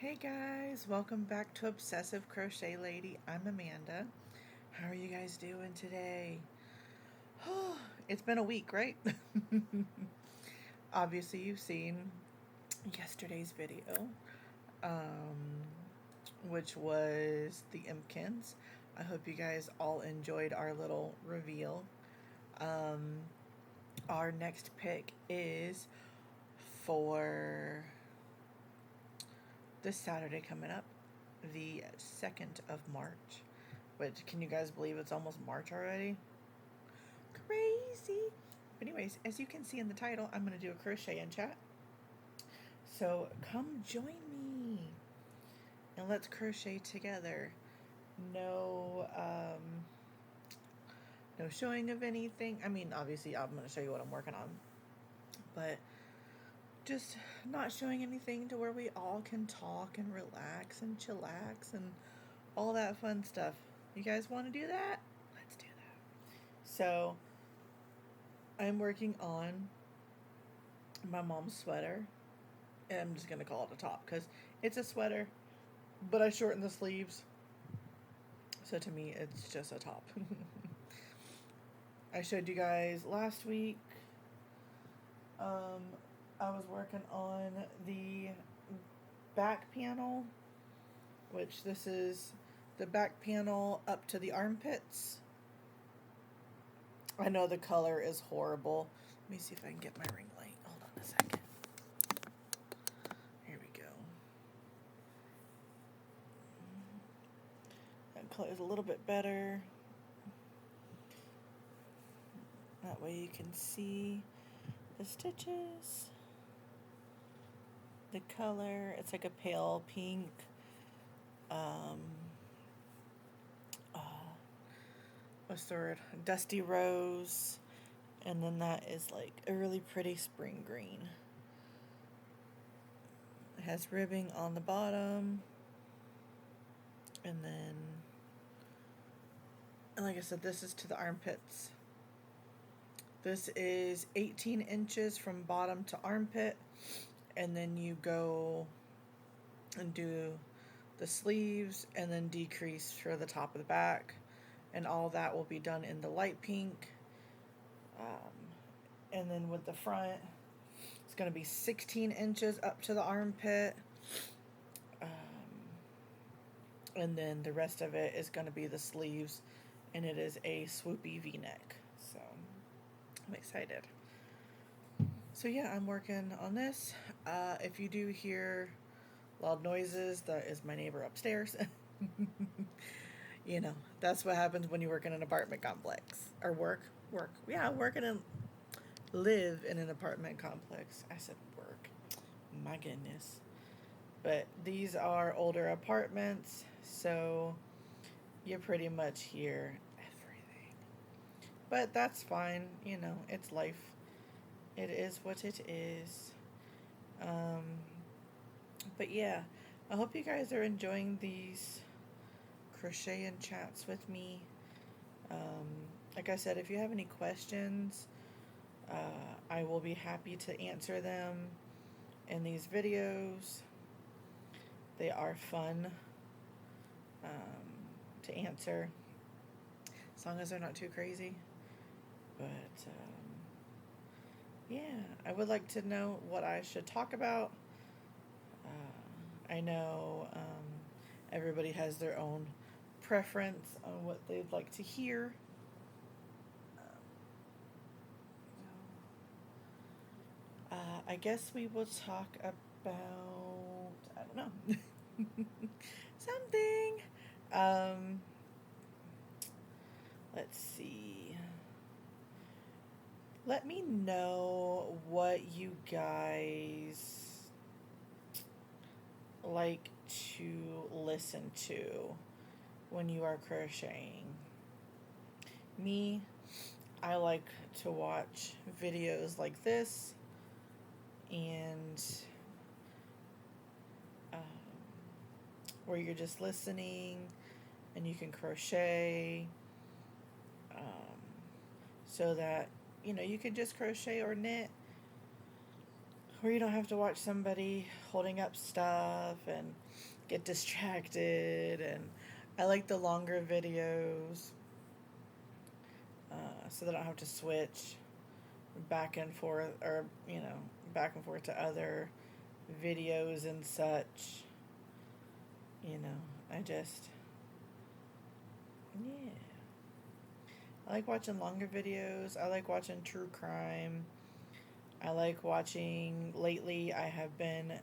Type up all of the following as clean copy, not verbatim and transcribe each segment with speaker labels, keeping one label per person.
Speaker 1: Hey guys, welcome back to Obsessive Crochet Lady. I'm Amanda. How are you guys doing today? It's been a week, right? Obviously, you've seen yesterday's video, which was the Impkins. I hope you guys all enjoyed our little reveal. Our next pick is for this Saturday coming up, the 2nd of March. Which, can you guys believe it's almost March already? Crazy! But anyways, as you can see in the title, I'm going to do a crochet in chat. So come join me and let's crochet together. No showing of anything. I mean, obviously I'm going to show you what I'm working on. But just not showing anything to where we all can talk and relax and chillax and all that fun stuff. You guys want to do that? Let's do that. So, I'm working on my mom's sweater. And I'm just going to call it a top because it's a sweater, but I shortened the sleeves. So to me, it's just a top. I showed you guys last week. I was working on the back panel, which this is the back panel up to the armpits. I know the color is horrible. Let me see if I can get my ring light. Hold on a second. Here we go. That color is a little bit better. That way you can see the stitches. The color, it's like a pale pink. What's the word? Dusty rose. And then that is like a really pretty spring green. It has ribbing on the bottom. And then, and like I said, this is to the armpits. This is 18 inches from bottom to armpit. And then you go and do the sleeves and then decrease for the top of the back. And all that will be done in the light pink. And then with the front, it's going to be 16 inches up to the armpit. And then the rest of it is going to be the sleeves. And it is a swoopy V-neck. So, I'm excited. So yeah, I'm working on this. If you do hear loud noises, that is my neighbor upstairs. You know, that's what happens when you work in an apartment complex. Or work. Yeah, live in an apartment complex. I said work. My goodness. But these are older apartments, so you pretty much hear everything. But that's fine, you know, it's life. It is what it is. But yeah, I hope you guys are enjoying these crochet and chats with me. Like I said, if you have any questions, I will be happy to answer them in these videos. They are fun to answer, as long as they're not too crazy. But yeah, I would like to know what I should talk about. I know everybody has their own preference on what they'd like to hear. I guess we will talk about, I don't know, something. Let's see. Let me know what you guys like to listen to when you are crocheting. Me, I like to watch videos like this and where you're just listening and you can crochet, so that, you know, you can just crochet or knit where you don't have to watch somebody holding up stuff and get distracted. And I like the longer videos, so that I don't have to switch back and forth, or back and forth to other videos and such. I just, yeah, I like watching longer videos. I like watching true crime. I like watching, lately I have been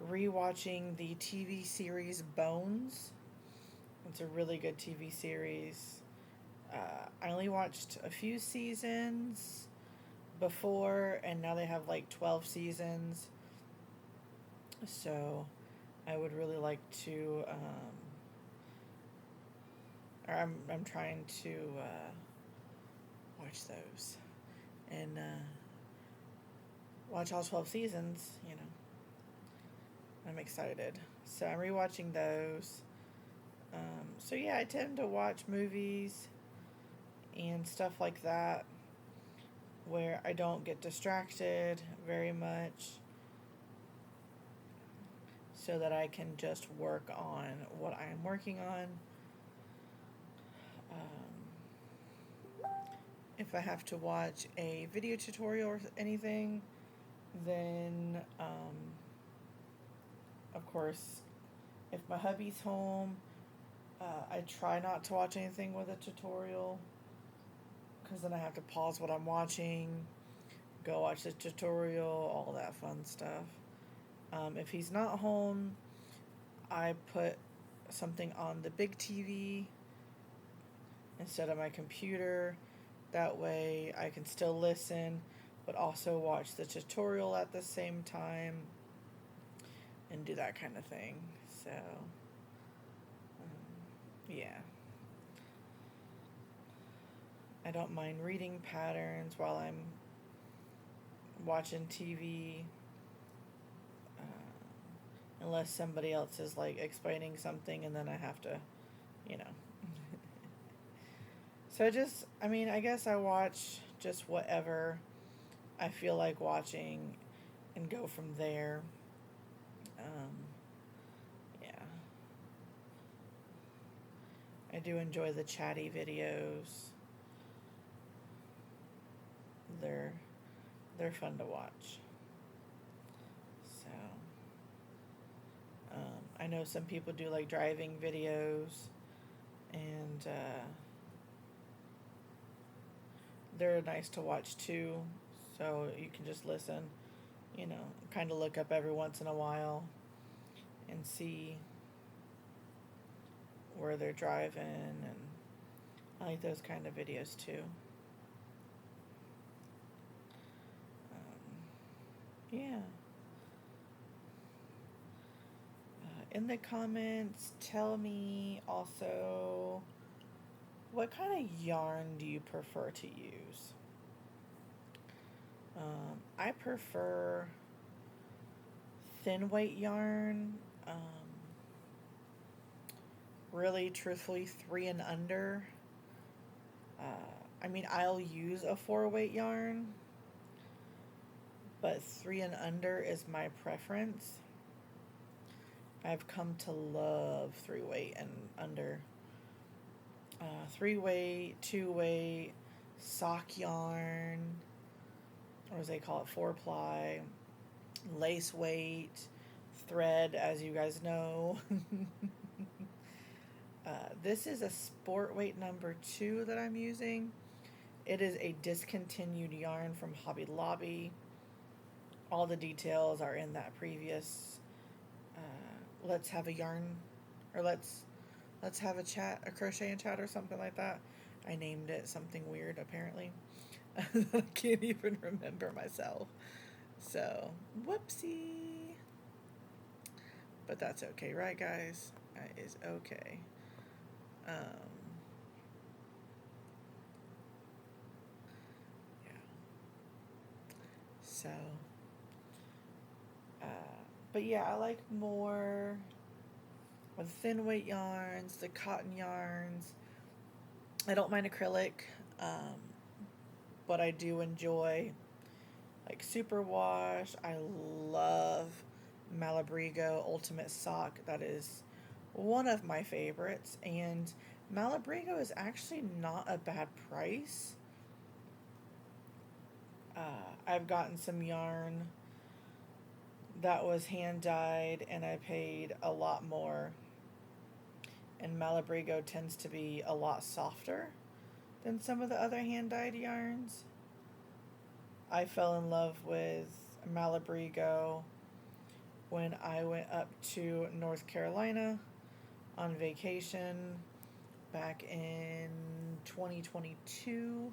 Speaker 1: rewatching the TV series Bones. It's a really good TV series. I only watched a few seasons before, and now they have like 12 seasons. So I would really like to, or I'm trying to watch those and watch all 12 seasons. I'm excited. So I'm rewatching those. So yeah, I tend to watch movies and stuff like that where I don't get distracted very much, so that I can just work on what I am working on. If I have to watch a video tutorial or anything, then of course, if my hubby's home, I try not to watch anything with a tutorial, because then I have to pause what I'm watching, go watch the tutorial, all that fun stuff. If he's not home, I put something on the big TV instead of my computer. That way I can still listen, but also watch the tutorial at the same time and do that kind of thing. So, yeah. I don't mind reading patterns while I'm watching TV, unless somebody else is like explaining something and then I have to, you know. So I guess I watch just whatever I feel like watching and go from there. Yeah. I do enjoy the chatty videos. They're fun to watch. So, I know some people do like driving videos, and they're nice to watch too. So you can just listen, kind of look up every once in a while and see where they're driving, and I like those kind of videos too. Yeah. In the comments, tell me also, what kind of yarn do you prefer to use? I prefer thin weight yarn. Really, truthfully, 3 and under. I'll use a 4 weight yarn, but 3 and under is my preference. I've come to love 3 weight and under. 3 weight, 2 weight, sock yarn, or as they call it, 4 ply, lace weight, thread, as you guys know. This is a sport weight number 2 that I'm using. It is a discontinued yarn from Hobby Lobby. All the details are in that previous let's have a yarn, or let's have a crochet and chat, or something like that. I named it something weird, apparently. I can't even remember myself. So, whoopsie. But that's okay, right, guys? That is okay. Yeah. So, but yeah, I like more of thin weight yarns, the cotton yarns. I don't mind acrylic, but I do enjoy like Superwash. I love Malabrigo Ultimate Sock. That is one of my favorites. And Malabrigo is actually not a bad price. I've gotten some yarn that was hand dyed and I paid a lot more. And Malabrigo tends to be a lot softer than some of the other hand dyed yarns. I fell in love with Malabrigo when I went up to North Carolina on vacation back in 2022,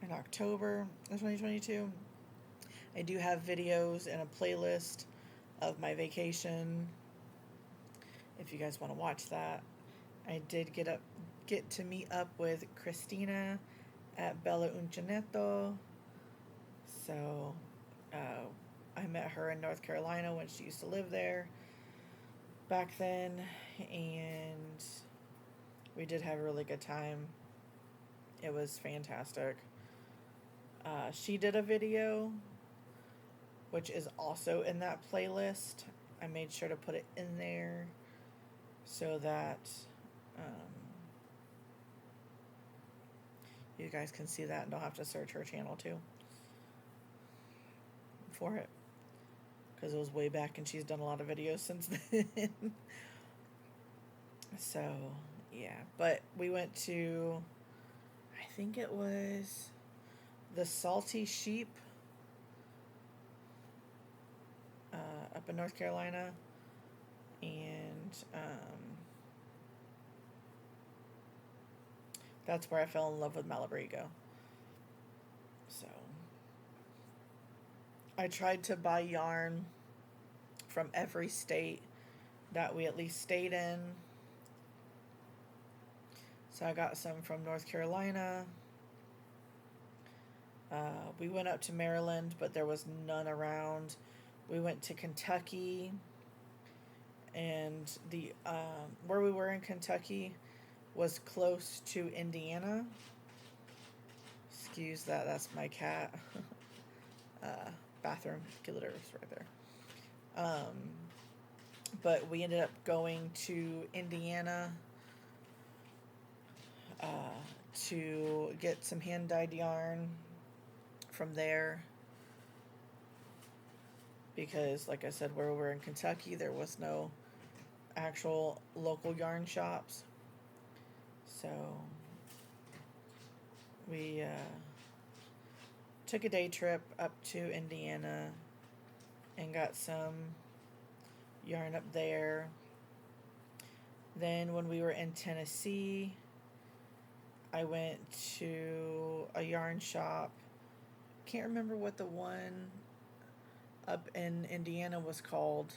Speaker 1: in October of 2022. I do have videos and a playlist of my vacation if you guys want to watch that. I did get to meet up with Christina at Bella Uncinetto. So I met her in North Carolina when she used to live there back then, and we did have a really good time. It was fantastic. She did a video, which is also in that playlist. I made sure to put it in there so that you guys can see that and don't have to search her channel too for it, because it was way back and she's done a lot of videos since then. So yeah, but we went to, I think it was the Salty Sheep up in North Carolina, and that's where I fell in love with Malabrigo. So I tried to buy yarn from every state that we at least stayed in. So I got some from North Carolina. We went up to Maryland, but there was none around. We went to Kentucky, and the where we were in Kentucky was close to Indiana. Excuse that, that's my cat. Bathroom, Gilder's right there. But we ended up going to Indiana to get some hand-dyed yarn from there, because like I said, where we were in Kentucky, there was no actual local yarn shops. So we took a day trip up to Indiana and got some yarn up there. Then when we were in Tennessee, I went to a yarn shop. Can't remember what the one up in Indiana was called,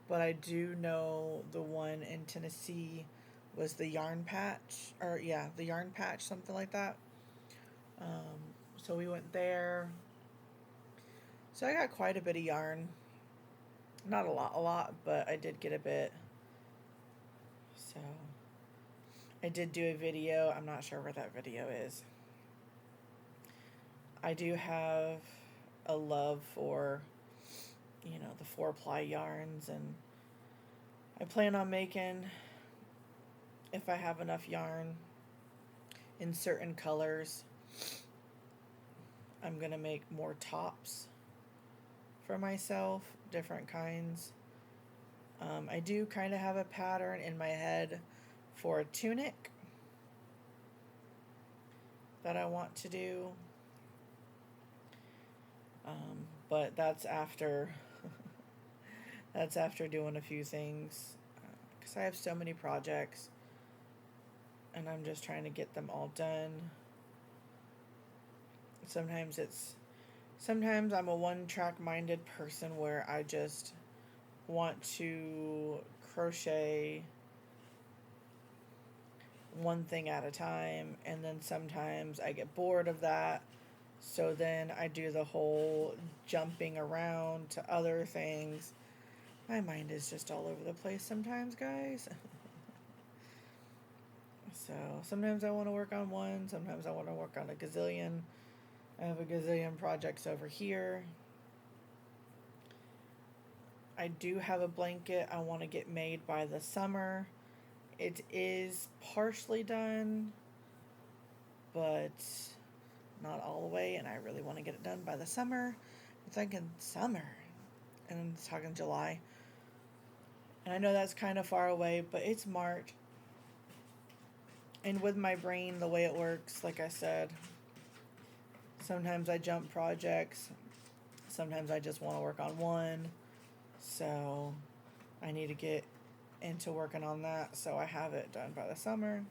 Speaker 1: but I do know the one in Tennessee was the Yarn Patch, or yeah, the Yarn Patch, something like that. So we went there. So I got quite a bit of yarn. Not a lot, but I did get a bit. So I did do a video. I'm not sure where that video is. I do have a love for, you know, the 4-ply yarns, and I plan on making, if I have enough yarn in certain colors, I'm gonna make more tops for myself, different kinds. I do kind of have a pattern in my head for a tunic that I want to do, but that's after doing a few things, because I have so many projects and I'm just trying to get them all done. Sometimes I'm a one-track minded person where I just want to crochet one thing at a time, and then sometimes I get bored of that, so then I do the whole jumping around to other things. My mind is just all over the place sometimes, guys. So sometimes I want to work on one, sometimes I want to work on a gazillion. I have a gazillion projects over here. I do have a blanket I want to get made by the summer. It is partially done, but not all the way, and I really want to get it done by the summer. I'm thinking summer, and I'm talking July. And I know that's kind of far away, but it's March. And with my brain, the way it works, like I said, sometimes I jump projects. Sometimes I just want to work on one. So I need to get into working on that so I have it done by the summer.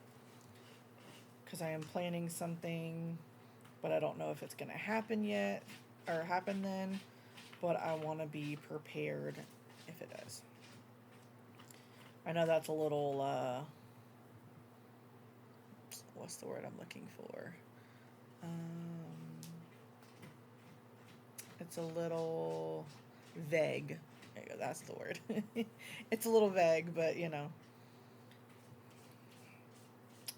Speaker 1: Because I am planning something, but I don't know if it's going to happen yet or happen then. But I want to be prepared if it does. I know that's a little, what's the word I'm looking for? It's a little vague. There you go, that's the word. It's a little vague, but you know.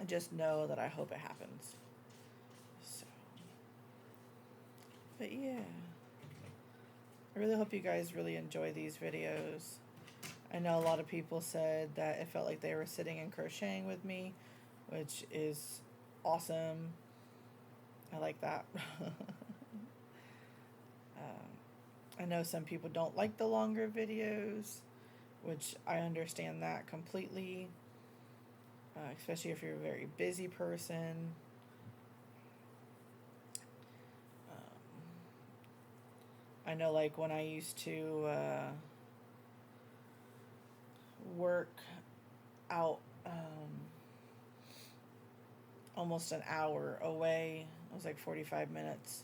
Speaker 1: I just know that I hope it happens. So. But yeah. I really hope you guys really enjoy these videos. I know a lot of people said that it felt like they were sitting and crocheting with me, which is awesome. I like that. I know some people don't like the longer videos, which I understand that completely, especially if you're a very busy person. I know, like, when I used to work out almost an hour away, it was like 45 minutes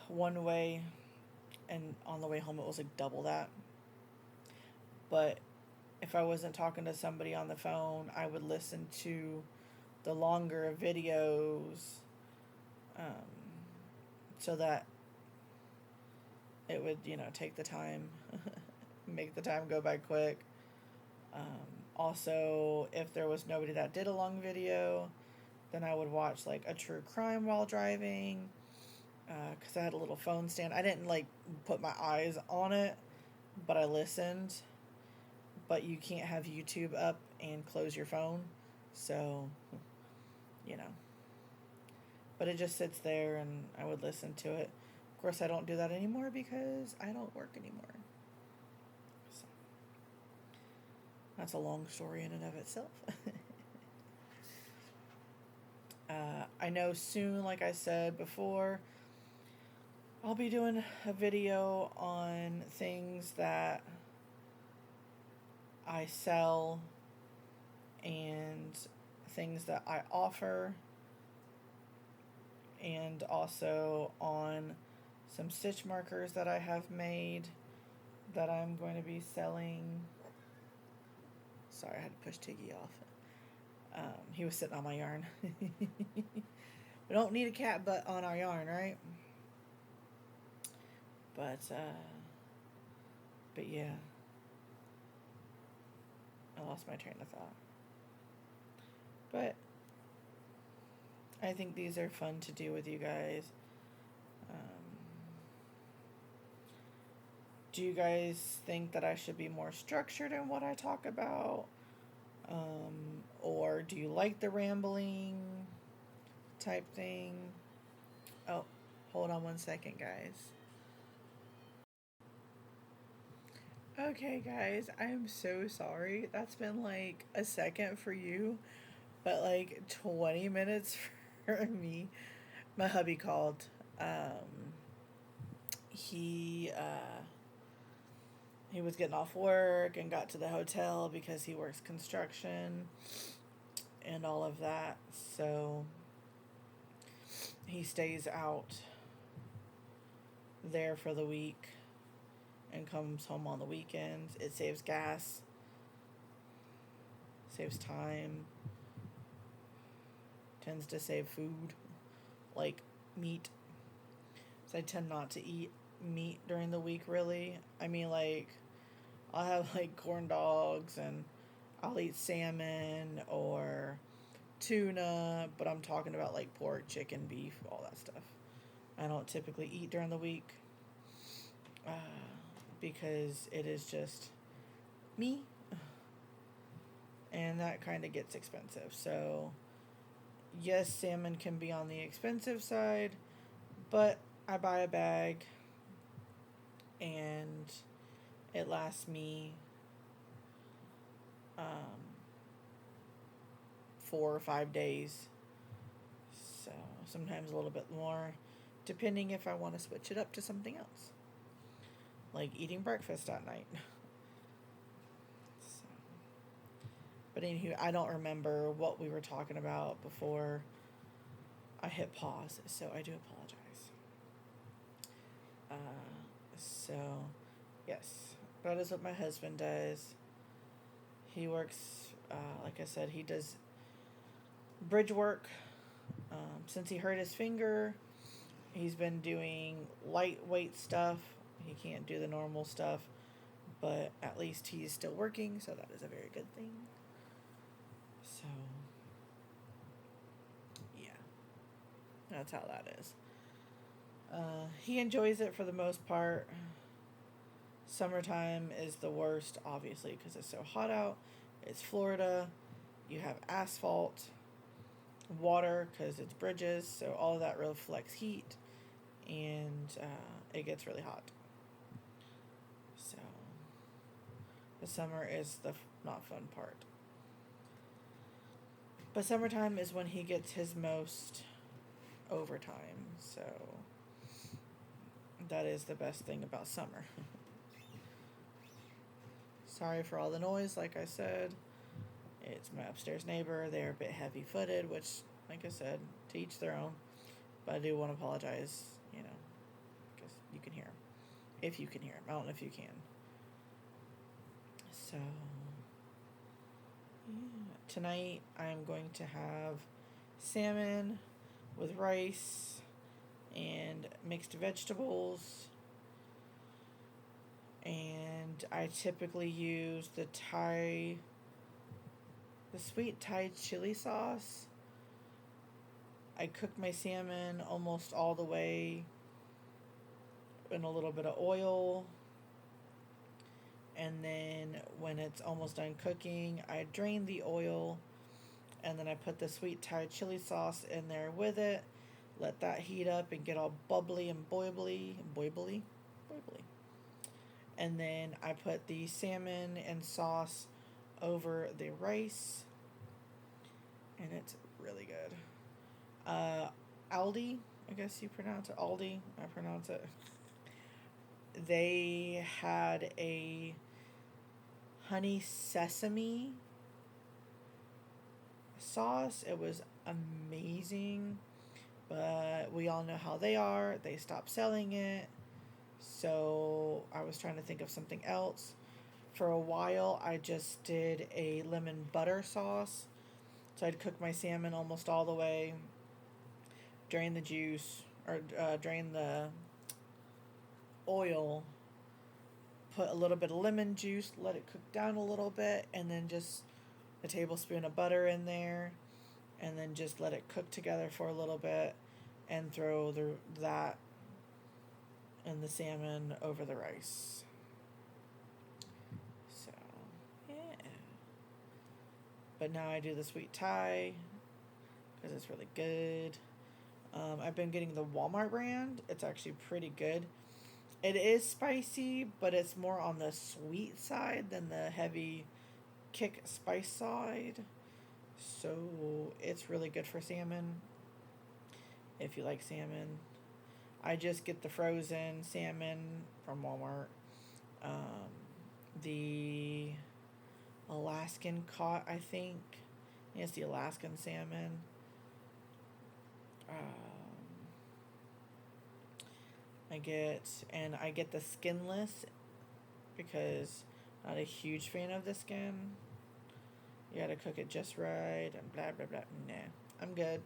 Speaker 1: one way, and on the way home it was like double that. But if I wasn't talking to somebody on the phone, I would listen to the longer videos so that it would, you know, take the time, make the time go by quick. Also, if there was nobody that did a long video, then I would watch like a true crime while driving, because I had a little phone stand. I didn't like put my eyes on it, but I listened. But you can't have YouTube up and close your phone, so, you know. But it just sits there, and I would listen to it. Of course, I don't do that anymore because I don't work anymore. So, that's a long story in and of itself. I know soon, like I said before, I'll be doing a video on things that I sell and things that I offer, and also on some stitch markers that I have made that I'm going to be selling. Sorry, I had to push Tiggy off. He was sitting on my yarn. We don't need a cat butt on our yarn, right? But yeah. I lost my train of thought. But I think these are fun to do with you guys. Do you guys think that I should be more structured in what I talk about? Or do you like the rambling type thing? Oh, hold on one second, guys. Okay, guys, I'm so sorry. That's been like a second for you, but like 20 minutes for me. My hubby called. He was getting off work and got to the hotel because he works construction and all of that. So he stays out there for the week and comes home on the weekends. It saves gas, saves time, tends to save food, like meat. So I tend not to eat meat during the week, really. I mean, like, I'll have like corn dogs, and I'll eat salmon or tuna, but I'm talking about like pork, chicken, beef, all that stuff. I don't typically eat during the week uh, because it is just me, and that kind of gets expensive. So, yes, salmon can be on the expensive side, but I buy a bag and it lasts me 4 or 5 days. So sometimes a little bit more, depending if I want to switch it up to something else, like eating breakfast at night. So, but anywho, I don't remember what we were talking about before I hit pause, so I do apologize. So, yes, that is what my husband does. He works, like I said, he does bridge work. Since he hurt his finger, he's been doing lightweight stuff. He can't do the normal stuff, but at least he's still working, so that is a very good thing. So, yeah, that's how that is. He enjoys it for the most part. Summertime is the worst, obviously, because it's so hot out. It's Florida. You have asphalt, water, because it's bridges, so all of that reflects heat, and it gets really hot. So, the summer is the not fun part. But summertime is when he gets his most overtime, so that is the best thing about summer. Sorry for all the noise, like I said. It's my upstairs neighbor. They're a bit heavy-footed, which, like I said, to each their own. But I do want to apologize, because you can hear them. If you can hear them. I don't know if you can. So, yeah. Tonight I'm going to have salmon with rice and mixed vegetables. And I typically use the sweet Thai chili sauce. I cook my salmon almost all the way in a little bit of oil. And then when it's almost done cooking, I drain the oil. And then I put the sweet Thai chili sauce in there with it. Let that heat up and get all bubbly and boibly. And then I put the salmon and sauce over the rice, and it's really good. Aldi, I guess you pronounce it Aldi. I pronounce it. They had a honey sesame sauce. It was amazing, but we all know how they are. They stopped selling it. So I was trying to think of something else. For a while, I just did a lemon butter sauce. So I'd cook my salmon almost all the way, drain the juice, or drain the oil, put a little bit of lemon juice, let it cook down a little bit, and then just a tablespoon of butter in there, and then just let it cook together for a little bit, and throw that and the salmon over the rice. So, yeah. But now I do the sweet Thai because it's really good. I've been getting the Walmart brand. It's actually pretty good. It is spicy, but it's more on the sweet side than the heavy kick spice side. So it's really good for salmon. If you like salmon. I just get the frozen salmon from Walmart. The Alaskan cod, I think. It's the Alaskan salmon. I get the skinless because I'm not a huge fan of the skin. You gotta cook it just right and blah blah blah. Nah, I'm good.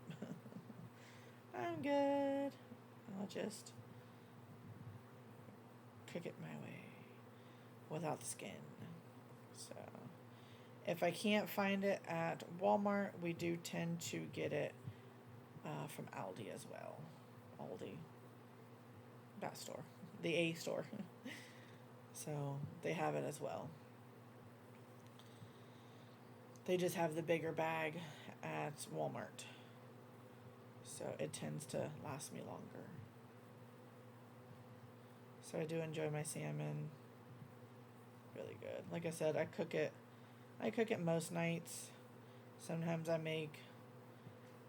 Speaker 1: I'm good. I'll just cook it my way without the skin. So, If I can't find it at Walmart, we do tend to get it from Aldi as well. Aldi, that store, the A store. So they have it as well. They just have the bigger bag at Walmart. So it tends to last me longer. So I do enjoy my salmon. Really good. Like I said, I cook it most nights. Sometimes I make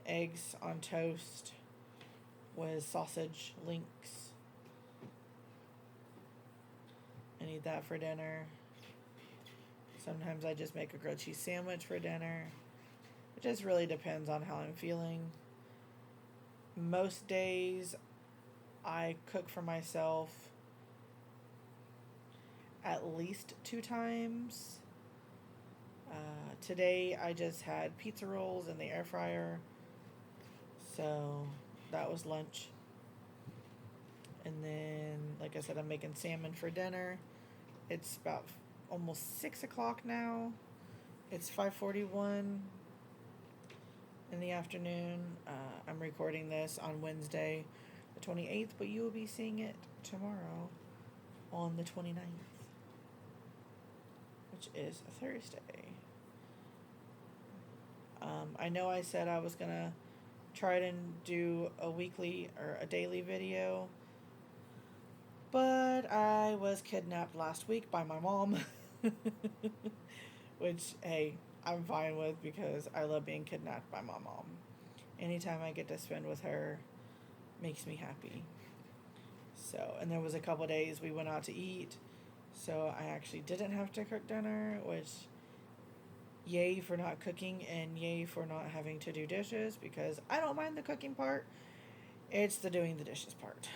Speaker 1: eggs on toast with sausage links and eat that for dinner. Sometimes I just make a grilled cheese sandwich for dinner. It just really depends on how I'm feeling. Most days I cook for myself at least 2 times. Today I just had pizza rolls in the air fryer, so that was lunch. And then, like I said, I'm making salmon for dinner. It's about almost 6 o'clock now. It's 5:41 in the afternoon. I'm recording this on Wednesday the 28th, but you will be seeing it tomorrow on the 29th, which is a Thursday. I know I said I was going to try to do a weekly or a daily video, but I was kidnapped last week by my mom, which, hey, I'm fine with because I love being kidnapped by my mom. Anytime I get to spend with her makes me happy. So, and there was a couple days we went out to eat, so I actually didn't have to cook dinner, which yay for not cooking and yay for not having to do dishes, because I don't mind the cooking part. It's the doing the dishes part.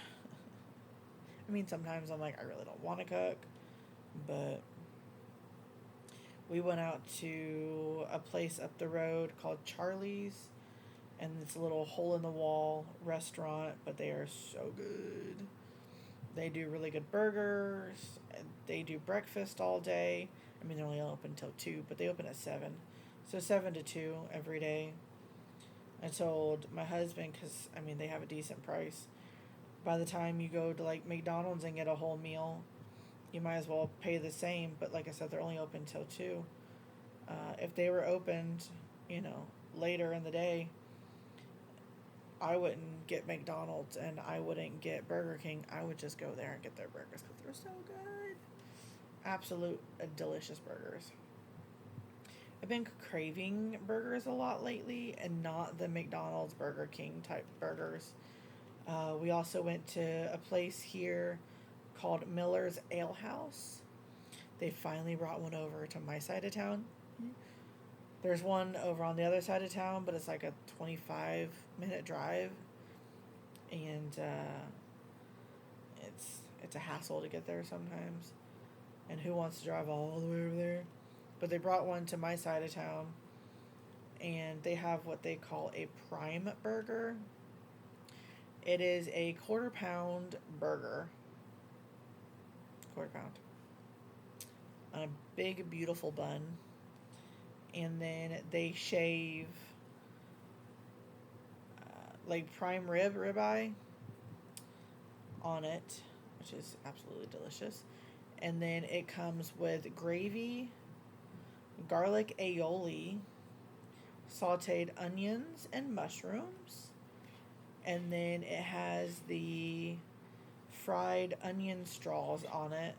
Speaker 1: I mean, sometimes I'm like, I really don't want to cook, but we went out to a place up the road called Charlie's, and it's a little hole-in-the-wall restaurant, but they are so good. They do really good burgers. They do breakfast all day. I mean, they're only open until 2, but they open at 7. So 7 to 2 every day. I told my husband, because, I mean, they have a decent price. By the time you go to, like, McDonald's and get a whole meal, you might as well pay the same. But like I said, they're only open until 2. If they were opened, later in the day, I wouldn't get McDonald's and I wouldn't get Burger King. I would just go there and get their burgers because they're so good. Absolute delicious burgers. I've been craving burgers a lot lately and not the McDonald's Burger King type burgers. We also went to a place here called Miller's Ale House. They finally brought one over to my side of town. There's one over on the other side of town, but it's like a 25-minute drive, and it's a hassle to get there sometimes. And who wants to drive all the way over there? But they brought one to my side of town, and they have what they call a prime burger. It is a quarter-pound burger. Quarter-pound. On a big, beautiful bun. And then they shave like prime ribeye on it, which is absolutely delicious. And then it comes with gravy, garlic aioli, sauteed onions and mushrooms. And then it has the fried onion straws on it.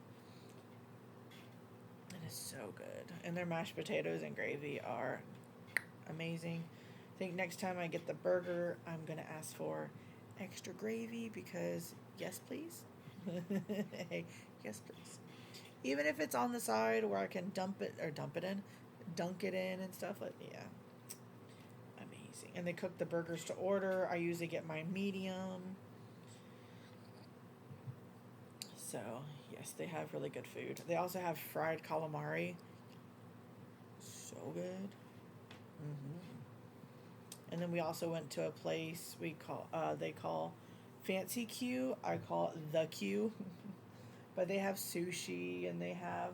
Speaker 1: It is so good. And their mashed potatoes and gravy are amazing. I think next time I get the burger, I'm going to ask for extra gravy because, yes, please. Hey, yes, please. Even if it's on the side where I can dunk it in and stuff like that. Yeah. Amazing. And they cook the burgers to order. I usually get my medium. So, yes, they have really good food. They also have fried calamari. So good. And then we also went to a place they call Fancy Q. I call it The Q. But they have sushi and they have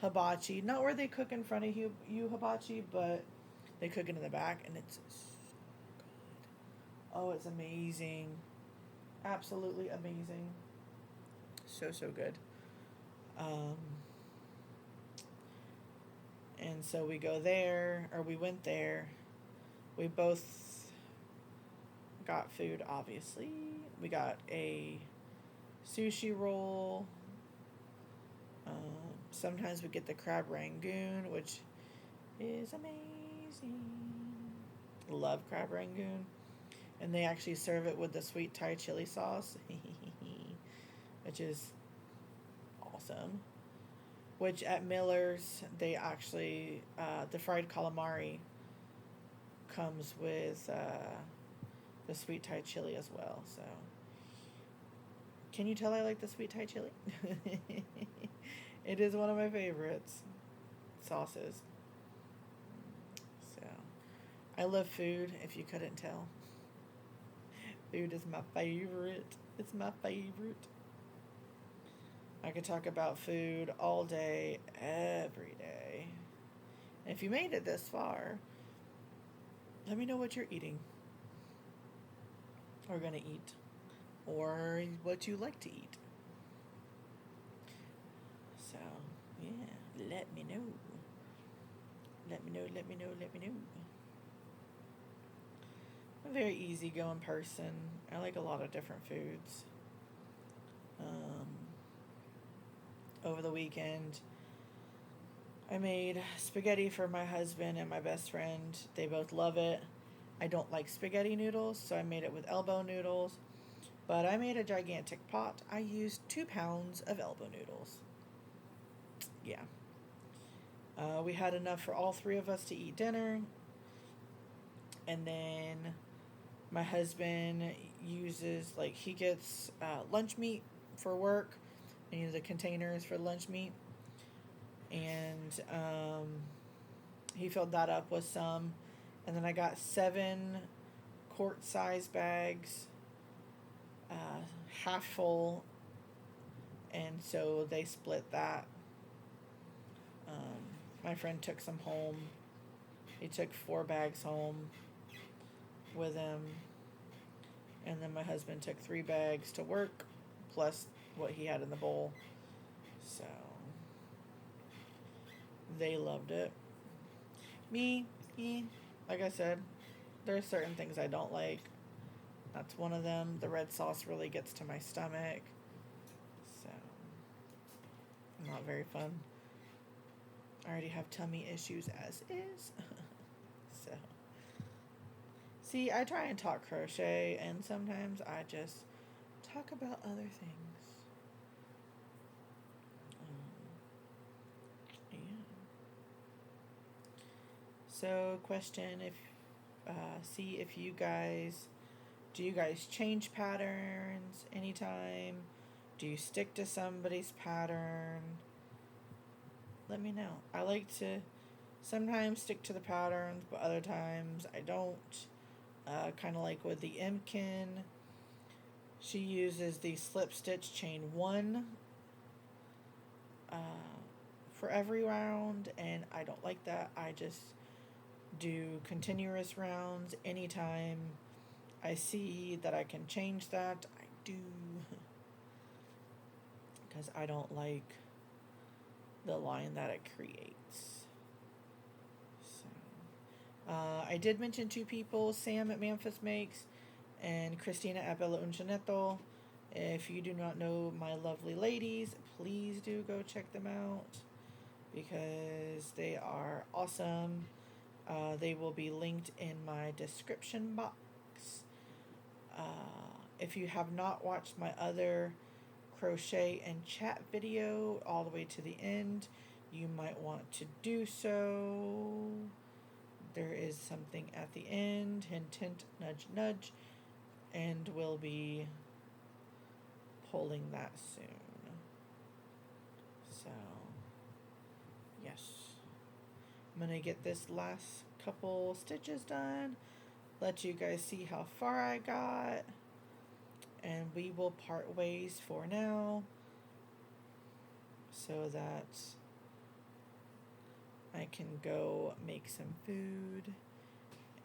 Speaker 1: hibachi. Not where they cook in front of you hibachi, but they cook it in the back, and it's so good. Oh, it's amazing. Absolutely amazing. So, so good. Um, and so we go there, or we went there. We both got food, obviously. We got a sushi roll. Sometimes we get the crab rangoon, which is amazing. Love crab rangoon. And they actually serve it with the sweet Thai chili sauce, which is awesome. Which at Miller's, they actually, the fried calamari comes with the sweet Thai chili as well. So, can you tell I like the sweet Thai chili? It is one of my favorites sauces. So, I love food, if you couldn't tell. Food is my favorite. It's my favorite. I could talk about food all day, every day. And if you made it this far, let me know what you're eating or gonna eat, or what you like to eat. So, yeah, let me know. Let me know, let me know, let me know. I'm a very easygoing person. I like a lot of different foods. Over the weekend, I made spaghetti for my husband and my best friend. They both love it. I don't like spaghetti noodles, so I made it with elbow noodles. But I made a gigantic pot. I used 2 pounds of elbow noodles. Yeah. We had enough for all 3 of us to eat dinner. And then my husband uses, like, he gets lunch meat for work. And uses the containers for lunch meat. And he filled that up with some. And then I got 7 quart-size bags, half full. And so they split that. My friend took some home. He took 4 bags home with him. And then my husband took 3 bags to work, plus what he had in the bowl. So they loved it. Me, like I said, there are certain things I don't like. That's one of them. The red sauce really gets to my stomach. So, not very fun. I already have tummy issues as is. So, see, I try and talk crochet, and sometimes I just talk about other things. Yeah. So, question: see if you guys, do you guys change patterns anytime? Do you stick to somebody's pattern? Let me know. I like to sometimes stick to the patterns, but other times I don't. Kind of like with the Imkin, she uses the slip stitch chain 1 for every round, and I don't like that. I just do continuous rounds. Anytime I see that I can change that, I do, because I don't like the line that it creates. So, I did mention 2 people, Sam at Memphis Makes and Christina at Bella Uncinetto. If you do not know my lovely ladies, please do go check them out, because they are awesome. They will be linked in my description box. If you have not watched my other crochet and chat video all the way to the end, you might want to do so. There is something at the end, hint, hint, nudge, nudge, and we'll be pulling that soon. So, yes. I'm going to get this last couple stitches done, let you guys see how far I got, and we will part ways for now, so that I can go make some food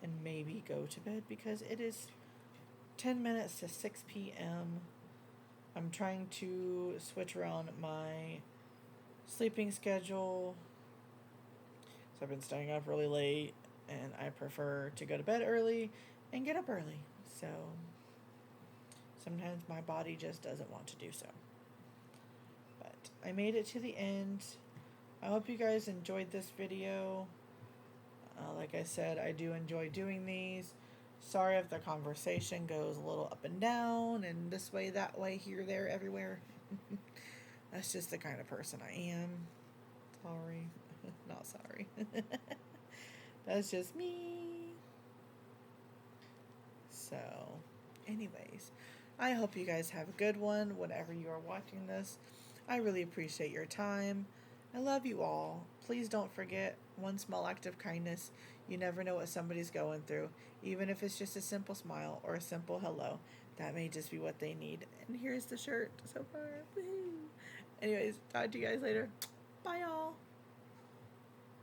Speaker 1: and maybe go to bed because it is 10 minutes to 6 p.m. I'm trying to switch around my sleeping schedule. So I've been staying up really late, and I prefer to go to bed early and get up early. So sometimes my body just doesn't want to do so. But I made it to the end. I hope you guys enjoyed this video. Like I said, I do enjoy doing these. Sorry if the conversation goes a little up and down and this way, that way, here, there, everywhere. That's just the kind of person I am. Sorry. Not sorry. That's just me. So, anyways, I hope you guys have a good one whenever you are watching this. I really appreciate your time. I love you all. Please don't forget one small act of kindness. You never know what somebody's going through. Even if it's just a simple smile or a simple hello. That may just be what they need. And here's the shirt so far. Woohoo! Anyways, talk to you guys later. Bye, y'all.